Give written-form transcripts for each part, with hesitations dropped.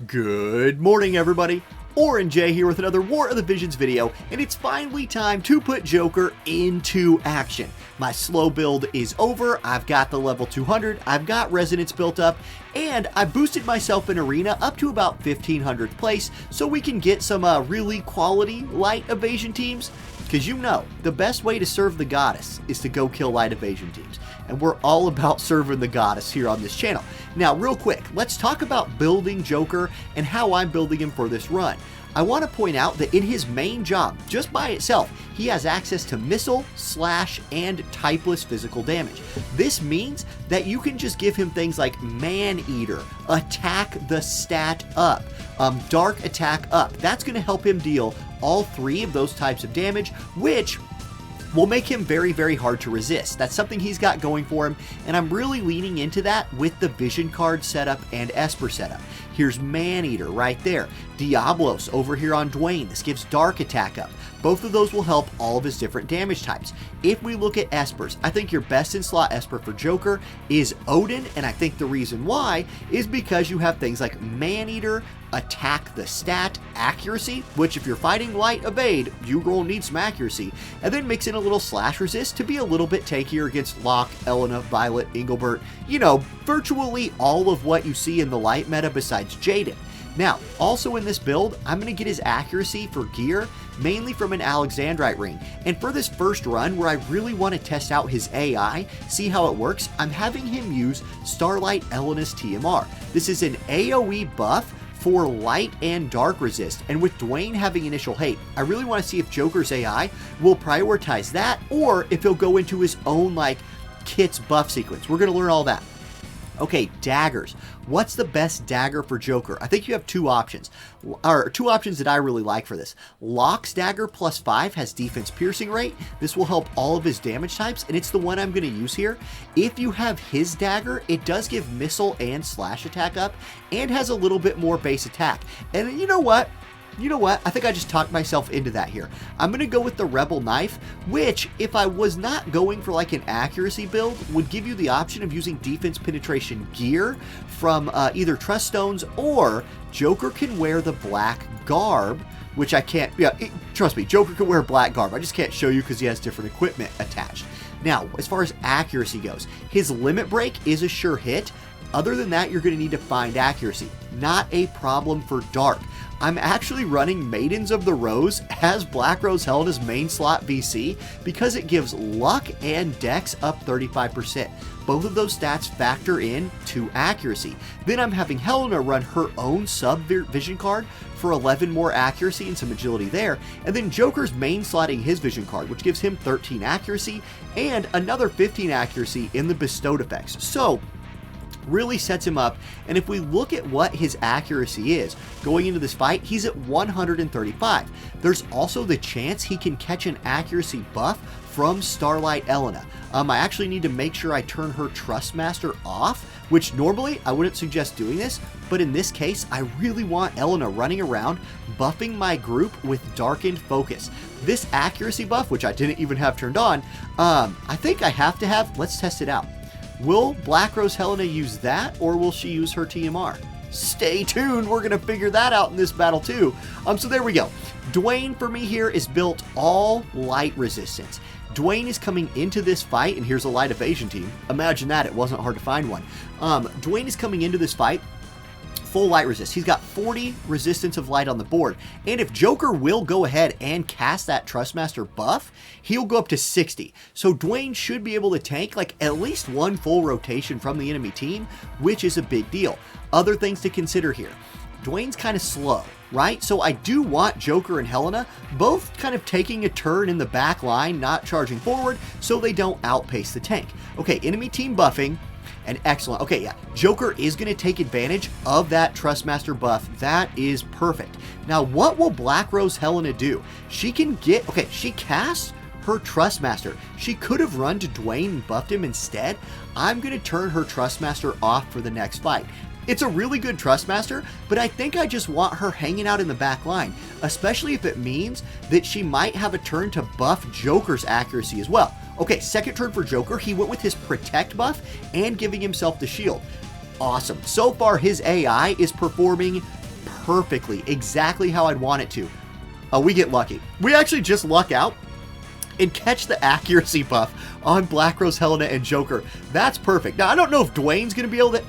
Good morning, everybody. Orin J here with another War of the Visions video, and it's finally time to put Joker into action. My slow build is over, I've got the level 200, I've got resonance built up, and I boosted myself in arena up to about 1500th place so we can get some really quality light evasion teams. Because you know, the best way to serve the goddess is to go kill light evasion teams. And we're all about serving the goddess here on this channel. Now, real quick, let's talk about building Joker and how I'm building him for this run. I want to point out that in his main job, just by itself, he has access to missile, slash, and typeless physical damage. This means that you can just give him things like Man-Eater, attack the stat up, dark attack up. That's going to help him deal all three of those types of damage, which will make him very, very hard to resist. That's something he's got going for him, and I'm really leaning into that with the Vision card setup and Esper setup. Here's Man-Eater right there. Diablos over here on Dwayne. This gives dark attack up. Both of those will help all of his different damage types. If we look at Espers, I think your best in slot Esper for Joker is Odin, and I think the reason why is because you have things like Man-Eater, attack the stat, accuracy, which if you're fighting light evade, you will need some accuracy, and then mix in a little slash resist to be a little bit tankier against Locke, Elena, Violet, Engelbert, you know, virtually all of what you see in the light meta besides Jaden. Now, also in this build, I'm going to get his accuracy for gear, mainly from an Alexandrite ring. And for this first run, where I really want to test out his AI, see how it works, I'm having him use Starlight Elena's TMR. This is an AoE buff for light and dark resist, and with Dwayne having initial hate, I really want to see if Joker's AI will prioritize that, or if he'll go into his own, like, kit's buff sequence. We're going to learn all that. Okay, daggers. What's the best dagger for Joker? I think you have two options, or two options that I really like for this. Locke's dagger +5 has defense piercing rate. This will help all of his damage types, and it's the one I'm going to use here. If you have his dagger, it does give missile and slash attack up, and has a little bit more base attack. And you know what? I think I just talked myself into that here. I'm going to go with the Rebel Knife, which, if I was not going for like an accuracy build, would give you the option of using defense penetration gear from either Trust Stones, or Joker can wear the black garb, which I can't, trust me, Joker can wear black garb. I just can't show you because he has different equipment attached. Now, as far as accuracy goes, his limit break is a sure hit. Other than that, you're going to need to find accuracy. Not a problem for dark. I'm actually running Maidens of the Rose as Black Rose Helena's main slot VC because it gives luck and dex up 35%. Both of those stats factor in to accuracy. Then I'm having Helena run her own sub vision card for 11 more accuracy and some agility there, and then Joker's main slotting his vision card, which gives him 13 accuracy and another 15 accuracy in the bestowed effects. So really sets him up, and if we look at what his accuracy is going into this fight, he's at 135. There's also the chance he can catch an accuracy buff from Starlight Elena. I actually need to make sure I turn her Trustmaster off, which normally I wouldn't suggest doing this, but in this case, I really want Elena running around buffing my group with Darkened Focus. This accuracy buff, which I didn't even have turned on, I think I have to have. Let's test it out. Will Black Rose Helena use that, or will she use her TMR? Stay tuned, we're going to figure that out in this battle too. So there we go. Dwayne for me here is built all light resistance. Dwayne is coming into this fight, and here's a light evasion team. Imagine that, it wasn't hard to find one. Dwayne is coming into this fight full light resist. He's got 40 resistance of light on the board, and if Joker will go ahead and cast that Trustmaster buff, he'll go up to 60. So Dwayne should be able to tank like at least one full rotation from the enemy team, which is a big deal. Other things to consider here. Dwayne's kind of slow, right? So I do want Joker and Helena both kind of taking a turn in the back line, not charging forward, so they don't outpace the tank. Okay, enemy team buffing. And excellent. Okay, yeah, Joker is going to take advantage of that Trustmaster buff. That is perfect. Now, what will Black Rose Helena do? She can get, okay, she casts her Trustmaster. She could have run to Dwayne and buffed him instead. I'm going to turn her Trustmaster off for the next fight. It's a really good Trustmaster, but I think I just want her hanging out in the back line, especially if it means that she might have a turn to buff Joker's accuracy as well. Okay, second turn for Joker, he went with his Protect buff and giving himself the shield. Awesome. So far, his AI is performing perfectly, exactly how I'd want it to. We get lucky. We actually just luck out and catch the accuracy buff on Black Rose, Helena, and Joker. That's perfect. Now, I don't know if Dwayne's going to be able to...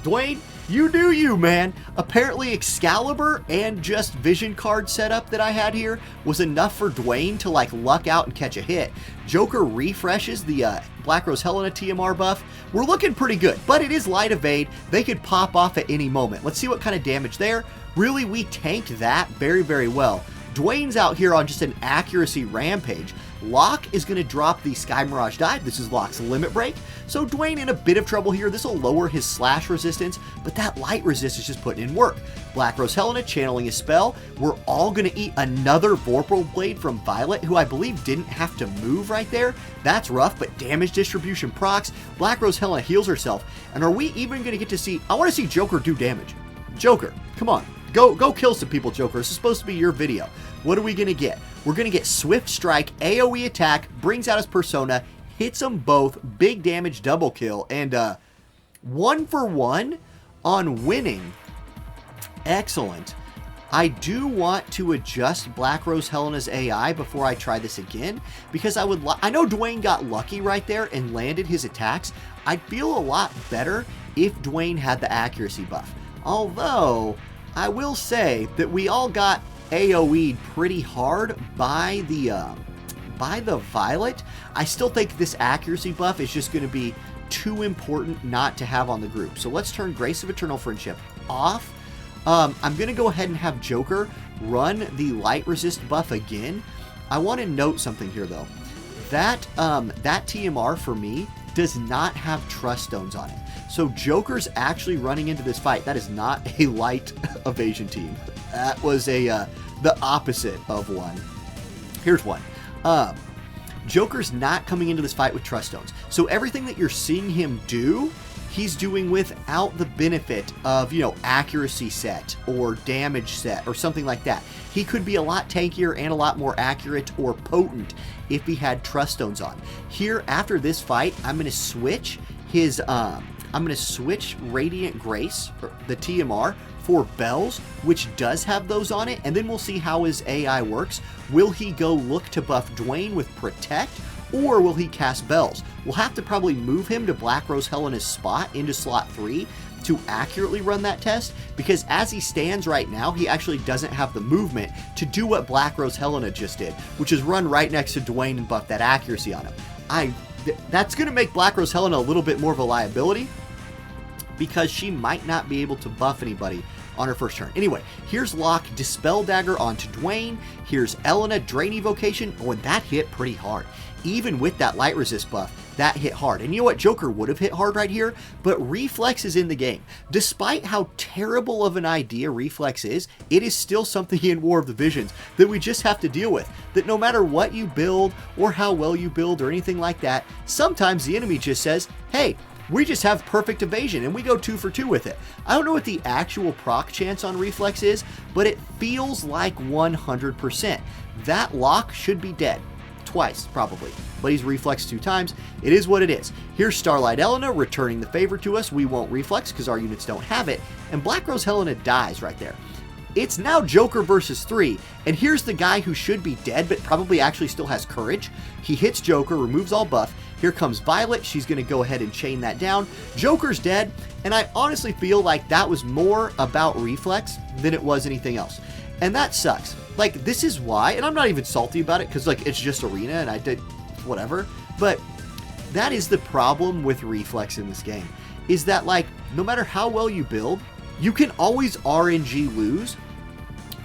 Dwayne, you do you, man. Apparently, Excalibur and just Vision card setup that I had here was enough for Dwayne to, like, luck out and catch a hit. Joker refreshes the Black Rose, Helena TMR buff. We're looking pretty good, but it is light evade. They could pop off at any moment. Let's see what kind of damage there. Really, we tanked that very, very well. Dwayne's out here on just an accuracy rampage. Locke is going to drop the Sky Mirage dive. This is Locke's limit break. So Dwayne in a bit of trouble here. This will lower his slash resistance, but that light resist is just putting in work. Black Rose Helena channeling a spell. We're all going to eat another Vorpal Blade from Violet, who I believe didn't have to move right there. That's rough, but damage distribution procs. Black Rose Helena heals herself. And are we even going to get to see... I want to see Joker do damage. Joker, come on. Go kill some people, Joker. This is supposed to be your video. What are we going to get? We're going to get Swift Strike, AoE attack, brings out his persona, hits them both, big damage, double kill, and 1 for 1 on winning. Excellent. I do want to adjust Black Rose Helena's AI before I try this again, because I know Dwayne got lucky right there and landed his attacks. I'd feel a lot better if Dwayne had the accuracy buff. Although, I will say that we all got AoE'd pretty hard by the Violet. I still think this accuracy buff is just going to be too important not to have on the group. So let's turn Grace of Eternal Friendship off. I'm going to go ahead and have Joker run the light resist buff again. I want to note something here though. That TMR for me does not have Trust Stones on it. So Joker's actually running into this fight. That is not a light evasion team. That was the opposite of one. Here's one. Joker's not coming into this fight with Trust Stones. So everything that you're seeing him do, he's doing without the benefit of, you know, accuracy set or damage set or something like that. He could be a lot tankier and a lot more accurate or potent if he had Trust Stones on. Here, after this fight, I'm going to switch his... I'm going to switch Radiant Grace, the TMR, for Bells, which does have those on it, and then we'll see how his AI works. Will he go look to buff Dwayne with Protect, or will he cast Bells? We'll have to probably move him to Black Rose Helena's spot into slot 3 to accurately run that test, because as he stands right now, he actually doesn't have the movement to do what Black Rose Helena just did, which is run right next to Dwayne and buff that accuracy on him. That's going to make Black Rose Helena a little bit more of a liability, because she might not be able to buff anybody on her first turn. Anyway, here's Locke, Dispel Dagger onto Dwayne. Here's Elena, Drain Evocation. Oh, and that hit pretty hard. Even with that light resist buff, that hit hard. And you know what? Joker would have hit hard right here, but Reflex is in the game. Despite how terrible of an idea Reflex is, it is still something in War of the Visions that we just have to deal with. That no matter what you build, or how well you build, or anything like that, sometimes the enemy just says, hey, we just have perfect evasion, and we go 2 for 2 with it. I don't know what the actual proc chance on Reflex is, but it feels like 100%. That Locke should be dead. Twice, probably. But he's Reflex 2 times. It is what it is. Here's Starlight Elena returning the favor to us. We won't Reflex because our units don't have it. And Black Rose Helena dies right there. It's now Joker versus 3, and here's the guy who should be dead, but probably actually still has courage. He hits Joker, removes all buff. Here comes Violet. She's going to go ahead and chain that down. Joker's dead, and I honestly feel like that was more about Reflex than it was anything else. And that sucks. Like, this is why, and I'm not even salty about it, because, like, it's just Arena, and I did whatever, but that is the problem with Reflex in this game, is that, like, no matter how well you build, you can always RNG lose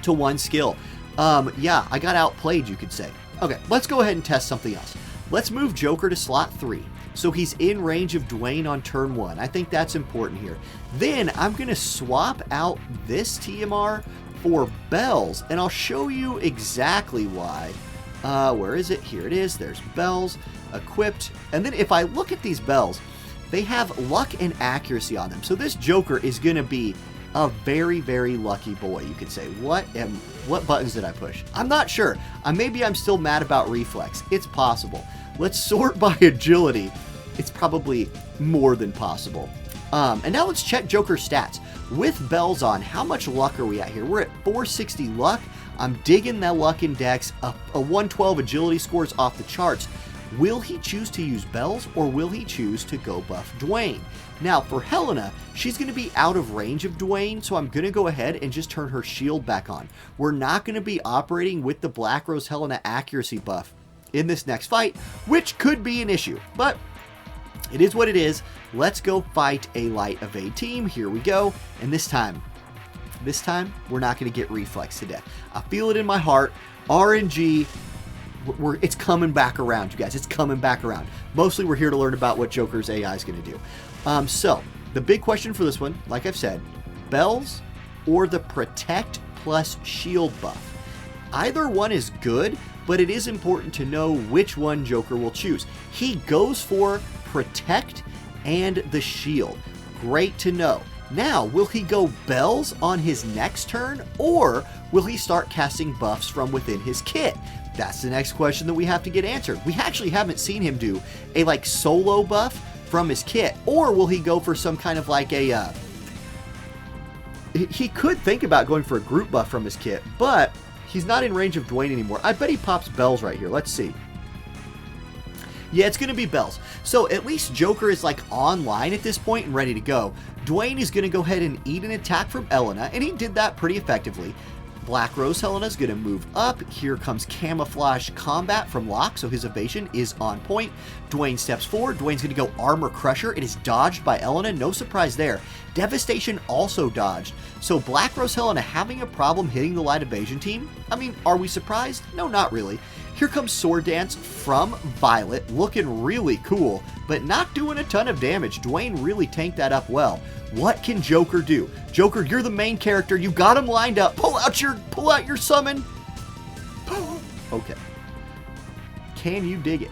to one skill. Yeah, I got outplayed, you could say. Okay, let's go ahead and test something else. Let's move Joker to slot 3. So he's in range of Dwayne on turn 1. I think that's important here. Then I'm going to swap out this TMR for Bells, and I'll show you exactly why. Where is it? Here it is. There's Bells equipped. And then if I look at these Bells, they have luck and accuracy on them. So this Joker is going to be a very, very lucky boy, you could say. What buttons did I push? I'm not sure. Maybe I'm still mad about Reflex. It's possible. Let's sort by agility. It's probably more than possible. And now let's check Joker's stats. With bells on, how much luck are we at here? We're at 460 luck. I'm digging that luck index. A 112 agility score is off the charts. Will he choose to use bells, or will he choose to go buff Dwayne? Now, for Helena, she's going to be out of range of Dwayne, so I'm going to go ahead and just turn her shield back on. We're not going to be operating with the Black Rose Helena accuracy buff in this next fight, which could be an issue, but it is what it is. Let's go fight a light evade team. Here we go. And this time, we're not going to get reflex to death. I feel it in my heart. RNG, it's coming back around, you guys. It's coming back around. Mostly we're here to learn about what Joker's AI is going to do. So, the big question for this one, like I've said, bells or the protect plus shield buff. Either one is good, but it is important to know which one Joker will choose. He goes for protect and the shield. Great to know. Now, will he go bells on his next turn, or will he start casting buffs from within his kit? That's the next question that we have to get answered. We actually haven't seen him do a like solo buff from his kit, or will he go for some kind of like a he could think about going for a group buff from his kit, but he's not in range of Dwayne anymore. I bet he pops bells right here. Let's see. Yeah, it's going to be bells. So at least Joker is like online at this point and ready to go. Dwayne is going to go ahead and eat an attack from Elena, and he did that pretty effectively. Black Rose Helena is going to move up. Here comes Camouflage Combat from Locke, so his evasion is on point. Dwayne steps forward. Dwayne's going to go Armor Crusher. It is dodged by Elena. No surprise there. Devastation also dodged. So Black Rose Helena having a problem hitting the light evasion team? I mean, are we surprised? No, not really. Here comes Sword Dance from Violet, looking really cool, but not doing a ton of damage. Dwayne really tanked that up well. What can Joker do? Joker, you're the main character. You got him lined up. Pull out your summon. Okay. Can you dig it?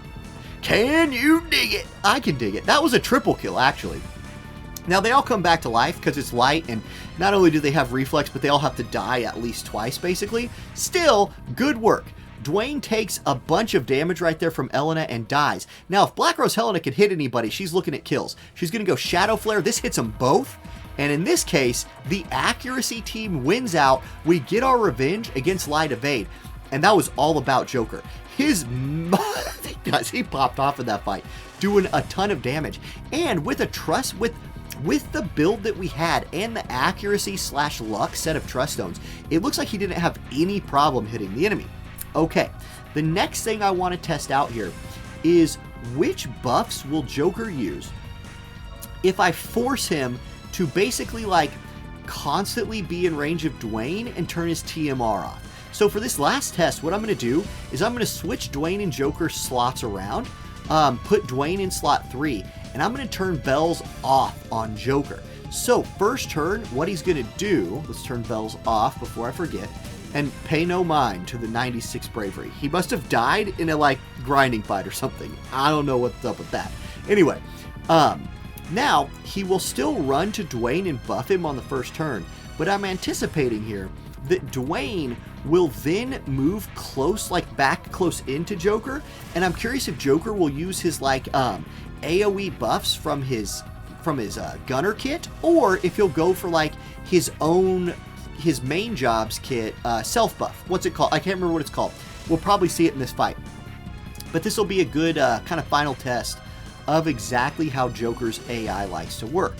Can you dig it? I can dig it. That was a triple kill, actually. Now, they all come back to life because it's light, and not only do they have reflex, but they all have to die at least twice, basically. Still, good work. Dwayne takes a bunch of damage right there from Elena and dies. Now, if Black Rose Helena could hit anybody, she's looking at kills. She's going to go Shadow Flare. This hits them both. And in this case, the accuracy team wins out. We get our revenge against Light Evade. And that was all about Joker. Guys, he popped off in that fight, doing a ton of damage. And with a trust, with the build that we had and the accuracy / luck set of trust stones, it looks like he didn't have any problem hitting the enemy. Okay, the next thing I want to test out here is which buffs will Joker use if I force him to basically like constantly be in range of Dwayne and turn his TMR off. So for this last test, what I'm going to do is I'm going to switch Dwayne and Joker slots around, put Dwayne in slot 3, and I'm going to turn bells off on Joker. So first turn, what he's going to do, let's turn bells off before I forget, and pay no mind to the 96 bravery. He must have died in a like grinding fight or something. I don't know what's up with that. Anyway, now he will still run to Dwayne and buff him on the first turn, but I'm anticipating here that Dwayne will then move close, like back close into Joker, and I'm curious if Joker will use his like AoE buffs from his gunner kit, or if he'll go for like his main jobs kit self buff. What's it called? I can't remember what it's called. We'll probably see it in this fight, but this will be a good kind of final test of exactly how Joker's AI likes to work.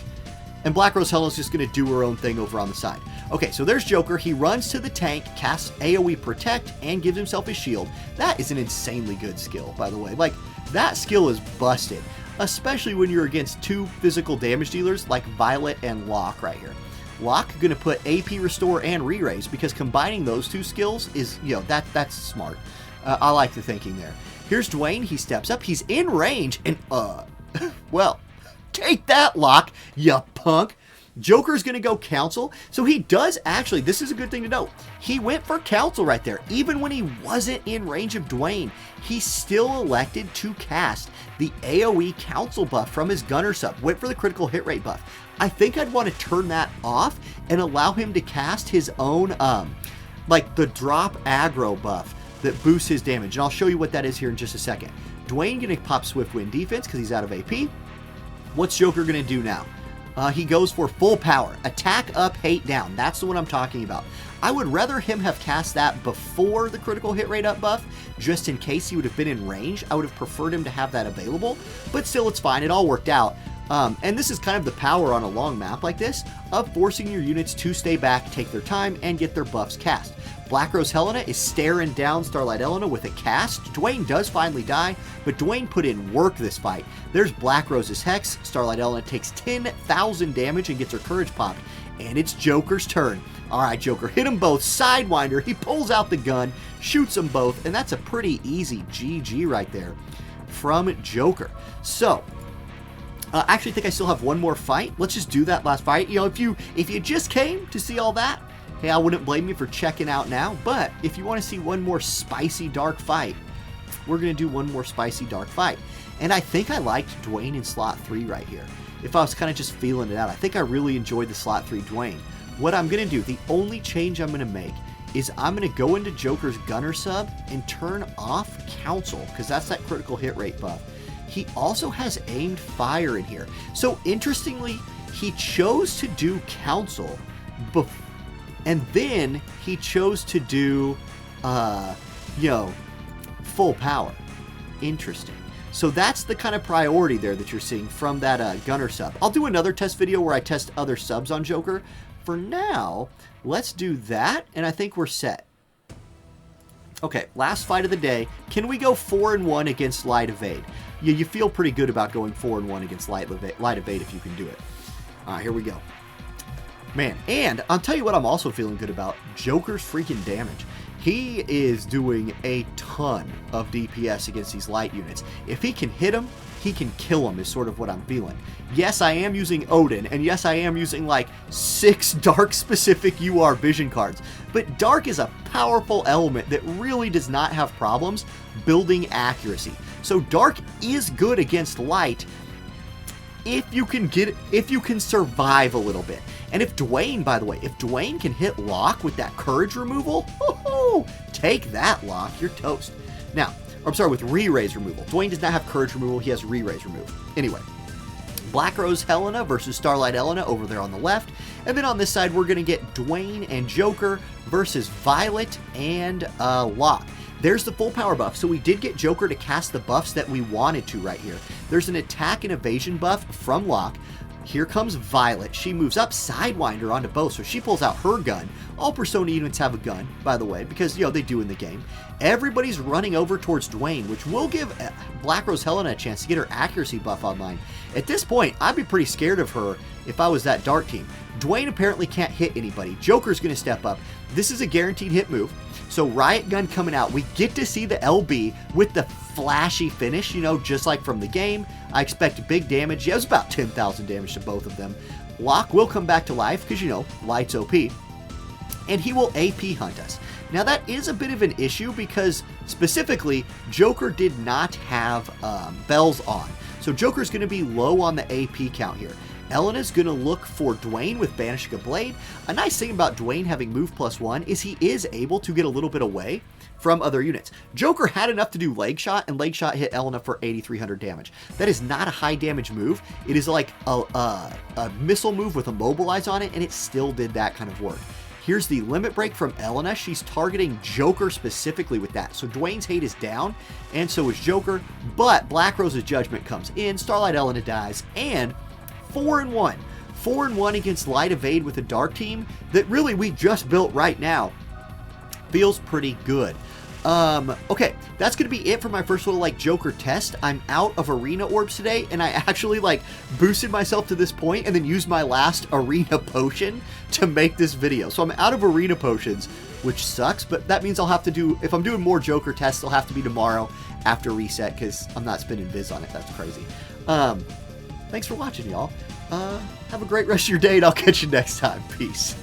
And Black Rose Helena's just going to do her own thing over on the side. Okay, so there's Joker. He runs to the tank, casts AoE Protect, and gives himself his shield. That is an insanely good skill, by the way. Like, that skill is busted, especially when you're against two physical damage dealers like Violet and Locke right here. Locke going to put AP Restore and Re-Raise, because combining those two skills is, you know, that's smart. I like the thinking there. Here's Dwayne. He steps up. He's in range, and, well, take that, Locke, you punk. Joker's going to go Counsel. So he does actually, this is a good thing to note, he went for Counsel right there. Even when he wasn't in range of Dwayne, he still elected to cast the AoE Counsel buff from his gunner sub. Went for the critical hit rate buff. I think I'd want to turn that off and allow him to cast his own, like the drop aggro buff that boosts his damage. And I'll show you what that is here in just a second. Dwayne going to pop Swift Wind Defense because he's out of AP. What's Joker going to do now? He goes for full power. Attack up, hate down. That's the one I'm talking about. I would rather him have cast that before the critical hit rate up buff, just in case he would have been in range. I would have preferred him to have that available, but still it's fine. It all worked out. And this is kind of the power on a long map like this of forcing your units to stay back, take their time, and get their buffs cast. Black Rose Helena is staring down Starlight Elena with a cast. Dwayne does finally die, but Dwayne put in work this fight. There's Black Rose's Hex. Starlight Elena takes 10,000 damage and gets her courage popped. And it's Joker's turn. Alright, Joker, hit them both. Sidewinder, he pulls out the gun, shoots them both, and that's a pretty easy GG right there from Joker. So, I actually think I still have one more fight. Let's just do that last fight. You know, if you just came to see all that, hey, I wouldn't blame you for checking out now. But if you want to see one more spicy dark fight, we're going to do one more spicy dark fight. And I think I liked Dwayne in slot 3 right here. If I was kind of just feeling it out, I think I really enjoyed the slot 3 Dwayne. What I'm going to do, the only change I'm going to make is I'm going to go into Joker's Gunner sub and turn off Council, because that's that critical hit rate buff. He also has aimed fire in here. So interestingly, he chose to do Council, and then he chose to do, full power. Interesting. So that's the kind of priority there that you're seeing from that Gunner sub. I'll do another test video where I test other subs on Joker. For now, let's do that, and I think we're set. Okay, last fight of the day. Can we go 4-1 against Light Evade? Yeah, you feel pretty good about going 4-1 against Light Evade if you can do it. All right, here we go. Man, and I'll tell you what I'm also feeling good about. Joker's freaking damage. He is doing a ton of DPS against these light units. If he can hit them, he can kill them is sort of what I'm feeling. Yes, I am using Odin, and yes, I am using like 6 Dark-specific UR vision cards, but Dark is a powerful element that really does not have problems building accuracy. So Dark is good against Light if you can survive a little bit. And if Dwayne, by the way, if Dwayne can hit Lock with that courage removal, take that, Lock, you're toast. Now, I'm sorry, with re-raise removal. Dwayne does not have courage removal, he has re-raise remove. Anyway, Black Rose Helena versus Starlight Elena over there on the left. And then on this side, we're going to get Dwayne and Joker versus Violet and Locke. There's the full power buff, so we did get Joker to cast the buffs that we wanted to right here. There's an attack and evasion buff from Locke. Here comes Violet. She moves up Sidewinder onto both, so she pulls out her gun. All Persona units have a gun, by the way, because, you know, they do in the game. Everybody's running over towards Dwayne, which will give Black Rose Helena a chance to get her accuracy buff online. At this point, I'd be pretty scared of her if I was that Dark team. Dwayne apparently can't hit anybody. Joker's going to step up. This is a guaranteed hit move. So Riot Gun coming out. We get to see the LB with the flashy finish, you know, just like from the game. I expect big damage. Yeah, it was about 10,000 damage to both of them. Locke will come back to life because, you know, Light's OP. And he will AP hunt us. Now that is a bit of an issue because specifically Joker did not have bells on. So Joker's going to be low on the AP count here. Elena's going to look for Dwayne with Banishing a Blade. A nice thing about Dwayne having move +1 is he is able to get a little bit away from other units. Joker had enough to do Leg Shot, and Leg Shot hit Elena for 8,300 damage. That is not a high damage move. It is like a missile move with Immobilize on it, and it still did that kind of work. Here's the Limit Break from Elena. She's targeting Joker specifically with that. So Dwayne's hate is down, and so is Joker, but Black Rose's Judgment comes in, Starlight Elena dies, and 4-1. 4-1 against Light Evade with a Dark team that really we just built right now. Feels pretty good. Okay, that's going to be it for my first little, like, Joker test. I'm out of Arena Orbs today, and I actually, like, boosted myself to this point and then used my last Arena Potion to make this video. So I'm out of Arena Potions, which sucks, but that means I'll have to do, if I'm doing more Joker tests, they'll have to be tomorrow after reset, because I'm not spending Viz on it. That's crazy. Thanks for watching, y'all. Have a great rest of your day, and I'll catch you next time. Peace.